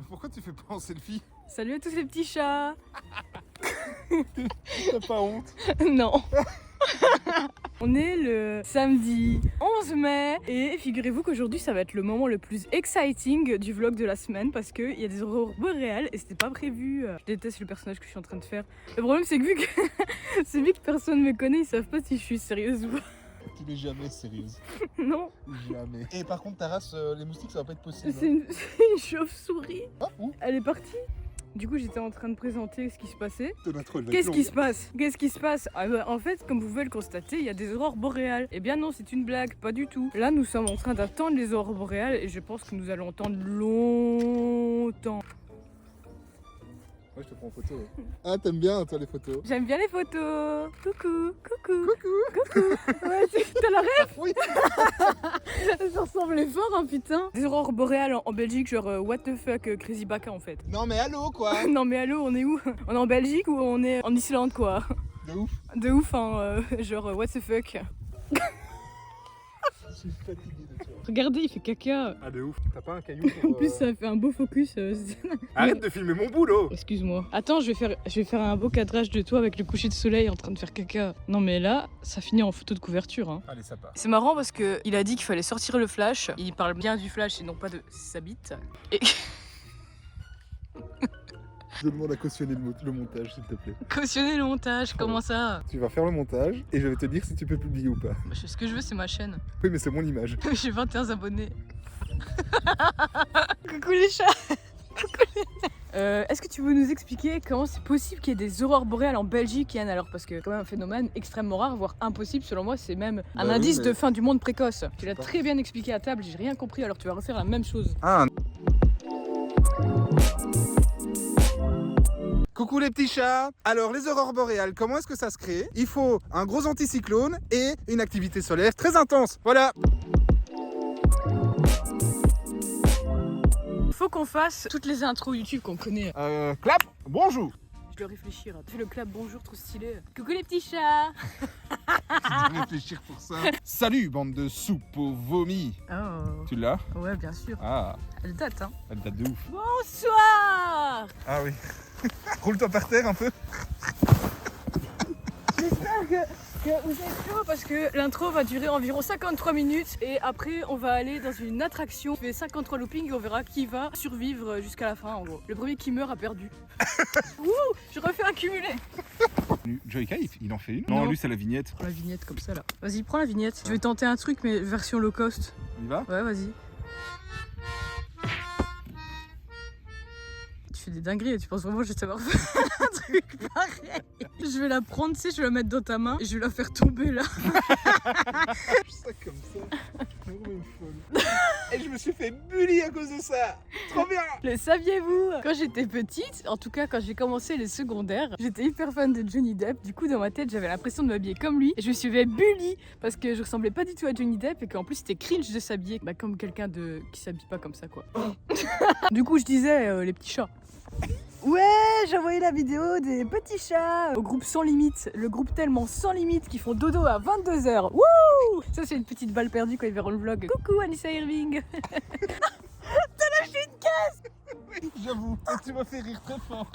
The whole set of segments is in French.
Pourquoi tu fais pas en selfie? Salut à tous les petits chats. T'as pas honte? Non. On est le samedi 11 mai et figurez-vous qu'aujourd'hui ça va être le moment le plus exciting du vlog de la semaine parce qu'il y a des aurores boréales et c'était pas prévu. Je déteste le personnage que je suis en train de faire. Le problème c'est que vu que personne me connaît, ils savent pas si je suis sérieuse ou pas. Tu n'es jamais sérieuse. Non, Jamais. Et par contre, ta race, les moustiques, ça va pas être possible. c'est une chauve-souris. Ah, où? Elle est partie. Du coup, j'étais en train de présenter ce qui se passait. Tonatro, elle va être Qu'est-ce qui longue. se passe? Qu'est-ce qui se passe? En fait, comme vous pouvez le constater, il y a des aurores boréales. Eh bien non, c'est une blague, pas du tout. Là, nous sommes en train d'attendre les aurores boréales et je pense que nous allons attendre longtemps. Ouais, je te prends en photo. Ouais. Ah, t'aimes bien, toi, les photos? J'aime bien les photos. Coucou, coucou, Coucou. coucou. Ouais, t'as la rêve? Oui. Ça ressemblait fort, hein, putain. Des aurores boréales en Belgique, genre what the fuck, Crazy Baka en fait. Non, mais allô, quoi. Non mais allô, on est où? On est en Belgique ou on est en Islande, quoi? De ouf. De ouf, hein, genre what the fuck. Je suis fatigué de toi. Regardez, il fait caca. Ah, de ouf. T'as pas un caillou pour... En plus, ça fait un beau focus. Arrête de filmer mon boulot. Excuse-moi. Attends, je vais faire un beau cadrage de toi avec le coucher de soleil en train de faire caca. Non, mais là, ça finit en photo de couverture. Hein. Allez, ça part. C'est marrant parce que il a dit qu'il fallait sortir le flash. Il parle bien du flash et non pas de sa bite. Et Je demande à cautionner le montage, s'il te plaît. cautionner le montage, comment ça? Tu vas faire le montage et je vais te dire si tu peux publier ou pas. Ce que je veux, c'est ma chaîne. Oui, mais c'est mon image. J'ai 21 abonnés. Coucou les chats. Est-ce que tu veux nous expliquer comment c'est possible qu'il y ait des aurores boréales en Belgique, Yann? Alors parce que quand même un phénomène extrêmement rare, voire impossible selon moi, c'est même un Bah oui, indice mais- de fin du monde précoce. Tu l'as pas- très bien expliqué à table, j'ai rien compris, alors tu vas refaire la même chose. Ah. Coucou les petits chats. Alors les aurores boréales, comment est-ce que ça se crée? Il faut un gros anticyclone et une activité solaire très intense. Voilà. Faut qu'on fasse toutes les intros YouTube qu'on connaît. Clap. Bonjour. Je dois réfléchir. Tu fais le clap bonjour trop stylé. Coucou les petits chats. Tu dois réfléchir pour ça. Salut bande de soupe au vomi. Oh, Tu l'as? ouais bien sûr. Ah, Elle date hein. elle date de ouf. Bonsoir. Ah oui. Roule-toi par terre un peu. J'espère que vous êtes chaud parce que l'intro va durer environ 53 minutes et après on va aller dans une attraction. On fait 53 loopings et on verra qui va survivre jusqu'à la fin en gros. Le premier qui meurt a perdu. Ouh, je refais un cumulé. Joey Cave, il en fait une? Non. Lui c'est la vignette. Prends la vignette comme ça là. Vas-y, prends la vignette. Je vais tenter un truc mais version low cost. On y va? Ouais, vas-y. Tu fais des dingueries et tu penses vraiment que je vais savoir faire un truc pareil. Je vais la prendre, tu sais, je vais la mettre dans ta main et je vais la faire tomber là. Ça comme ça. Vraiment une folle. Et je me suis fait bully à cause de ça. Trop bien. Le saviez-vous? Quand j'étais petite, en tout cas quand j'ai commencé les secondaires, j'étais hyper fan de Johnny Depp. Du coup, dans ma tête, j'avais l'impression de m'habiller comme lui. Et je me suis fait bully parce que je ressemblais pas du tout à Johnny Depp et qu'en plus c'était cringe de s'habiller comme quelqu'un qui s'habille pas comme ça quoi. Du coup, je disais les petits chats. Ouais, j'ai envoyé la vidéo des petits chats au groupe Sans Limite, le groupe tellement sans limite qui font dodo à 22h. Wouh! Ça c'est une petite balle perdue quand ils verront le vlog. Coucou Anissa Irving. Oui, j'avoue. Tu m'as fait rire très fort.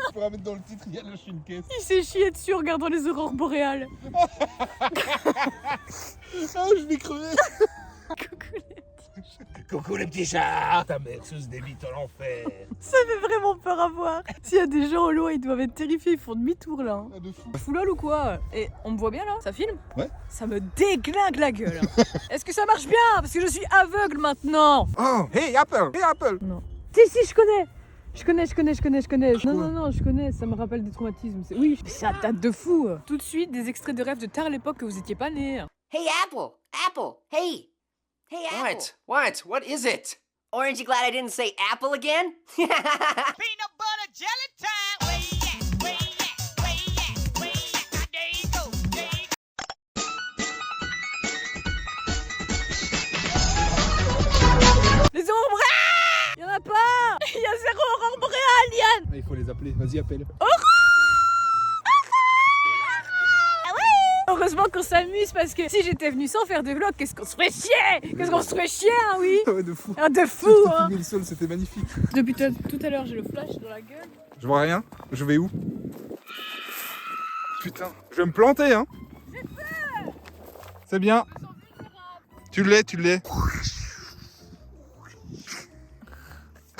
Tu pourras mettre dans le titre, il y a lâché une caisse. Il s'est chié dessus en regardant les aurores boréales. Ah, je l'ai crevé. Coucou les- Coucou les petits chats, ta mère sous des bites en enfer. Ça fait vraiment peur à voir. S'il y a des gens au loin, ils doivent être terrifiés, ils font demi-tour là. Hein. Ah, de fou. Fou lol ou quoi? Et on me voit bien là? Ça filme? Ouais. Ça me déglingue la gueule. Hein. Est-ce que ça marche bien? Parce que je suis aveugle maintenant. Oh, hey Apple, hey Apple. Non. Si, je connais. Je connais. Non, je connais. Ça me rappelle des traumatismes. Oui, ça date de fou. Tout de suite, des extraits de rêves de tard l'époque que vous étiez pas nés. Hey, Apple! Apple! Hey! Hey, Apple! What is it? Aren't you glad I didn't say apple again? Peanut butter jelly time. Where you at? Where you at? Where you at? Where you at? Now there you go. There you go. Les aurores boréales! Y'en a pas! Il y a zéro aurore boréale, Yann! Il faut les appeler, vas-y appelle. Au heureusement qu'on s'amuse parce que si j'étais venue sans faire de vlog, qu'est-ce qu'on se ferait chier. Qu'est-ce qu'on se ferait chier, hein, oui. Ouais, de fou. Ah, de fou, T'as hein. filmé le sol, c'était magnifique. Depuis tout à l'heure, j'ai le flash dans la gueule. Je vois rien. Je vais où? Putain, je vais me planter, hein. C'est bien. Tu l'es.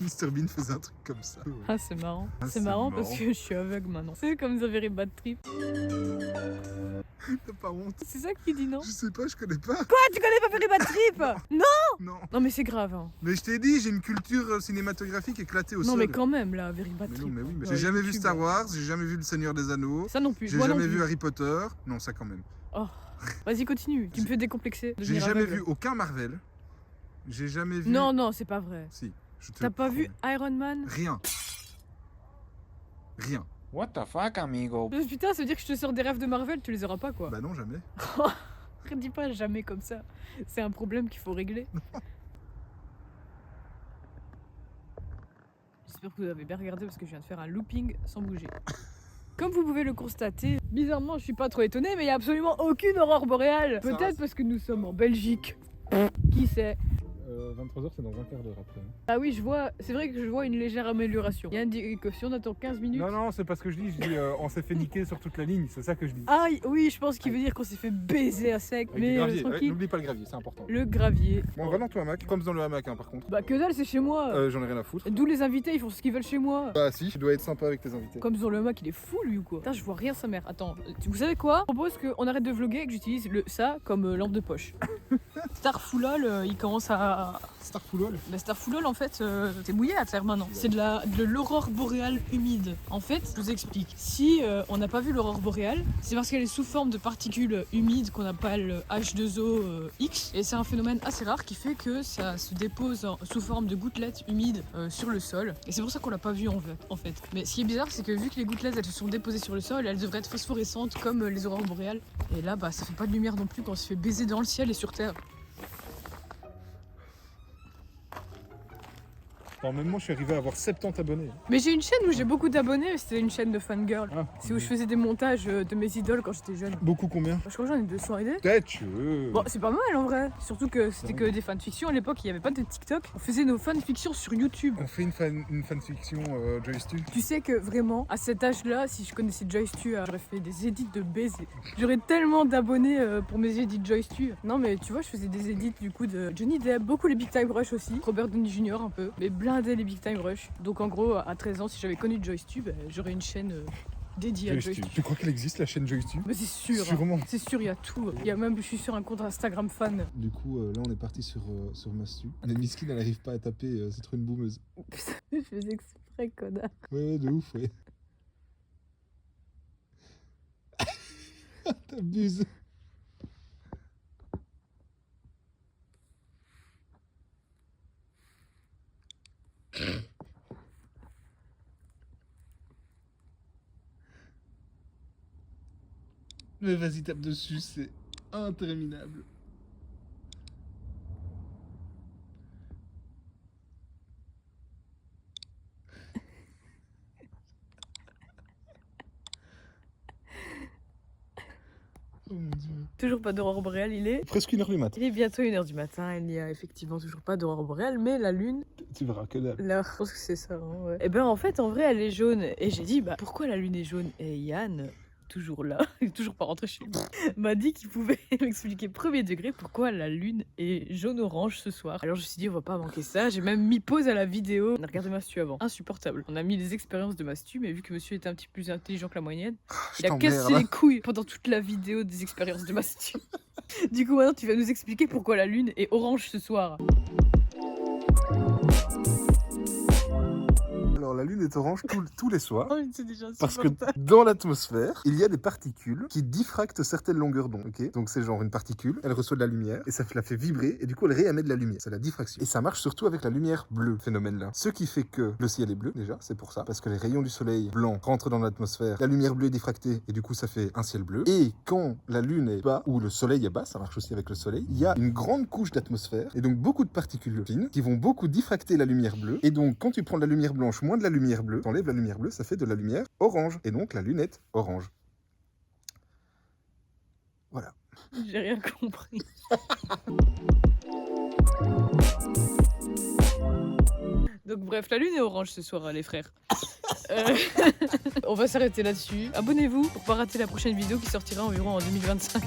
Mr Bean faisait un truc comme ça. Ah, c'est marrant. Ah, c'est c'est marrant marrant. parce que je suis aveugle maintenant. C'est comme The Very Bad Trip. T'as pas honte? C'est ça qui dit non? Je sais pas, je connais pas. Quoi, tu connais pas Very Bad Trip? Non. Non. Non, mais c'est grave, hein. Mais je t'ai dit, j'ai une culture cinématographique éclatée au Non, sol. mais quand même, là, Very Bad Mais Trip. non, mais oui, mais Ouais, j'ai jamais vu YouTube, Star ouais. Wars, j'ai jamais vu Le Seigneur des Anneaux, Ça non plus. j'ai Moi non jamais plus. vu Harry Potter. Non, ça quand même. Oh. Vas-y, continue. Tu me fais décomplexer. J'ai devenir jamais aveugle. vu aucun Marvel. J'ai jamais vu. Non, non, c'est pas vrai. Si. Je te T'as pas vu promets. Iron Man? Rien. Rien. What the fuck, amigo? Putain, ça veut dire que je te sors des rêves de Marvel, tu les auras pas, quoi. Bah non, jamais. Dis pas jamais comme ça. C'est un problème qu'il faut régler. J'espère que vous avez bien regardé parce que je viens de faire un looping sans bouger. Comme vous pouvez le constater, bizarrement, je suis pas trop étonnée, mais il y a absolument aucune aurore boréale. Ça Peut-être parce que nous sommes en Belgique. Qui sait? 23h, c'est dans un quart d'heure après. Ah oui, je vois. C'est vrai que je vois une légère amélioration. Il y a indiqué que si on attend 15 minutes. Non, c'est pas ce que je dis. Je dis, on s'est fait niquer sur toute la ligne. C'est ça que je dis. Ah oui, je pense qu'il veut dire qu'on s'est fait baiser à sec. Avec Mais du gravier. Ouais, tranquille. n'oublie pas le gravier, c'est important. Le gravier. Bon, va dans ton hamac. Comme dans le hamac, hein, par contre. Bah que dalle, c'est chez moi. J'en ai rien à foutre. D'où les invités, ils font ce qu'ils veulent chez moi. Bah si, tu dois être sympa avec tes invités. Comme sur le Mac, il est fou lui ou quoi? Putain, je vois rien sa mère. Attends, vous savez quoi? Je propose qu'on arrête de vlogger et que j'utilise ça comme lampe de poche. Starfoulol, il commence à. Starfoulol. La Starfoulol, en fait, c'est mouillé à terre maintenant. C'est de l'aurore boréale humide. En fait, je vous explique. Si on n'a pas vu l'aurore boréale, c'est parce qu'elle est sous forme de particules humides qu'on appelle H2O X. Et c'est un phénomène assez rare qui fait que ça se dépose sous forme de gouttelettes humides sur le sol. Et c'est pour ça qu'on l'a pas vu en fait. Mais ce qui est bizarre, c'est que vu que les gouttelettes elles se sont déposées sur le sol, elles devraient être phosphorescentes comme les aurores boréales. Et là, bah, ça fait pas de lumière non plus quand on se fait baiser dans le ciel et sur terre. Même moi, je suis arrivé à avoir 70 abonnés. Mais j'ai une chaîne où j'ai beaucoup d'abonnés, c'était une chaîne de fangirl. Ah. C'est où je faisais des montages de mes idoles quand j'étais jeune. Beaucoup combien? Je crois que j'en ai 200 et des. Peut-être. Bon, c'est pas mal en vrai. Surtout que c'était que des fanfictions à l'époque, il n'y avait pas de TikTok. On faisait nos fanfictions sur YouTube. On fait une fanfiction Joyce. Tu sais que vraiment, à cet âge-là, si je connaissais Joyce Tu, j'aurais fait des edits de baiser. J'aurais tellement d'abonnés pour mes edits Joyce Tu. Non, mais tu vois, je faisais des edits du coup de Johnny Depp, beaucoup les Big Time Rush aussi, Robert Downey Jr. un peu, mais blindé les Big Time Rush. Donc en gros, à 13 ans, si j'avais connu Joyce Tu, j'aurais une chaîne dédiée à Joyce Tu. Tu crois qu'elle existe la chaîne Joyce? Mais c'est sûr. Sûrement. C'est sûr, il y a tout. Il y a même, je suis sur un compte Instagram fan. Du coup, là, on est parti sur Mastu. Mais Miskin, elle n'arrive pas à taper, c'est trop une boumeuse. Putain, je faisais exprès, connard. Ouais, de ouf, ouais. T'abuses. Mais vas-y, tape dessus, c'est interminable. Oh mon dieu. Toujours pas d'aurore boréale, il est. Presque 1h du mat. Il est bientôt 1h du matin, il n'y a effectivement toujours pas d'aurore boréale, mais la lune, Tu verras que dalle. là, je pense que c'est ça, hein, ouais. Et ben en fait, en vrai, elle est jaune. Et j'ai dit, bah pourquoi la lune est jaune? Et Yann, toujours là, il est toujours pas rentré chez lui, m'a dit qu'il pouvait m'expliquer premier degré pourquoi la lune est jaune-orange ce soir. Alors je me suis dit, on va pas manquer ça. J'ai même mis pause à la vidéo. On a regardé Mastu avant. Insupportable. On a mis les expériences de Mastu, mais vu que monsieur était un petit peu plus intelligent que la moyenne, il a cassé les couilles pendant toute la vidéo des expériences de Mastu. Du coup, maintenant, tu vas nous expliquer pourquoi la lune est orange ce soir. Alors la lune est orange tous les soirs. Oh, c'est déjà Parce que insupportable. dans l'atmosphère, il y a des particules qui diffractent certaines longueurs d'onde. Okay, donc c'est genre une particule, elle reçoit de la lumière et ça la fait vibrer et du coup elle réémet de la lumière. C'est la diffraction. Et ça marche surtout avec la lumière bleue, ce phénomène-là. Ce qui fait que le ciel est bleu déjà, c'est pour ça. Parce que les rayons du soleil blanc rentrent dans l'atmosphère, la lumière bleue est diffractée et du coup ça fait un ciel bleu. Et quand la lune est bas ou le soleil est bas, ça marche aussi avec le soleil, il y a une grande couche d'atmosphère et donc beaucoup de particules fines qui vont beaucoup diffracter la lumière bleue. Et donc quand tu prends de la lumière blanche moins de la lumière bleue, t'enlèves la lumière bleue, ça fait de la lumière orange. Et donc la lunette orange. J'ai rien compris. Donc bref, la lune est orange ce soir, les frères. On va s'arrêter là-dessus. Abonnez-vous pour pas rater la prochaine vidéo qui sortira environ en 2025.